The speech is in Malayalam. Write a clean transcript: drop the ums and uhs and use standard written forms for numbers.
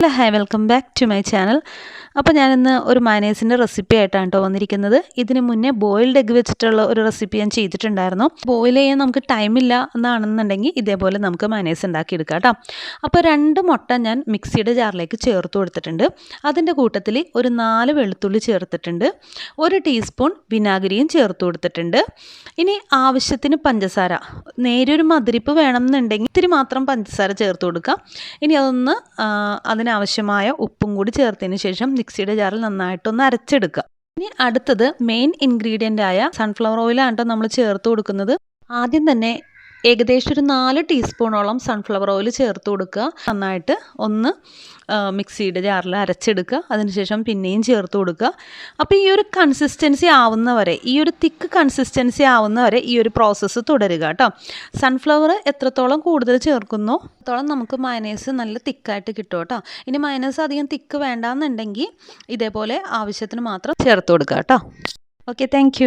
Hello hi welcome back to my channel. അപ്പോൾ ഞാനിന്ന് ഒരു മയനൈസിൻ്റെ റെസിപ്പി ആയിട്ടാണ് കേട്ടോ വന്നിരിക്കുന്നത്. ഇതിന് മുന്നേ ബോയിൽഡ് എഗ്ഗ് വെച്ചിട്ടുള്ള ഒരു റെസിപ്പി ഞാൻ ചെയ്തിട്ടുണ്ടായിരുന്നു. ബോയിൽ ചെയ്യാൻ നമുക്ക് ടൈമില്ല എന്നാണെന്നുണ്ടെങ്കിൽ ഇതേപോലെ നമുക്ക് മയനൈസ് ഉണ്ടാക്കിയെടുക്കാം കേട്ടോ. അപ്പോൾ 2 മുട്ട ഞാൻ മിക്സിയുടെ ജാറിലേക്ക് ചേർത്ത് കൊടുത്തിട്ടുണ്ട്. അതിൻ്റെ കൂട്ടത്തിൽ ഒരു 4 വെളുത്തുള്ളി ചേർത്തിട്ടുണ്ട്. 1 ടീസ്പൂൺ വിനാഗിരിയും ചേർത്ത് കൊടുത്തിട്ടുണ്ട്. ഇനി ആവശ്യത്തിന് പഞ്ചസാര, നേരിയൊരു മധുരിപ്പ് വേണമെന്നുണ്ടെങ്കിൽ ഇത്തിരി മാത്രം പഞ്ചസാര ചേർത്ത് കൊടുക്കാം. ഇനി അതൊന്ന് അതിനാവശ്യമായ ഉപ്പും കൂടി ചേർത്തതിന് ശേഷം മിക്സിയുടെ ജാറിൽ നന്നായിട്ടൊന്ന് അരച്ചെടുക്കുക. ഇനി അടുത്തത് മെയിൻ ഇൻഗ്രീഡിയൻ്റ് ആയ സൺഫ്ലവർ ഓയിലാണ് കേട്ടോ നമ്മൾ ചേർത്ത് കൊടുക്കുന്നത്. ആദ്യം തന്നെ ഏകദേശം ഒരു 4 ടീസ്പൂണോളം സൺഫ്ലവർ ഓയിൽ ചേർത്ത് കൊടുക്കുക. നന്നായിട്ട് ഒന്ന് മിക്സിയുടെ ജാറിൽ അരച്ചെടുക്കുക. അതിനുശേഷം പിന്നെയും ചേർത്ത് കൊടുക്കുക. അപ്പോൾ ഈ ഒരു കൺസിസ്റ്റൻസി ആവുന്നവരെ, ഈ ഒരു തിക്ക് കൺസിസ്റ്റൻസി ആവുന്നവരെ ഈ ഒരു പ്രോസസ്സ് തുടരുക കേട്ടോ. സൺഫ്ലവർ എത്രത്തോളം കൂടുതൽ ചേർക്കുന്നോ അത്രത്തോളം നമുക്ക് മയനൈസ് നല്ല തിക്കായിട്ട് കിട്ടും കേട്ടോ. ഇനി മയനൈസ് അധികം തിക്ക് വേണ്ടാന്നുണ്ടെങ്കിൽ ഇതേപോലെ ആവശ്യത്തിന് മാത്രം ചേർത്ത് കൊടുക്കുക കേട്ടോ. Okay, thank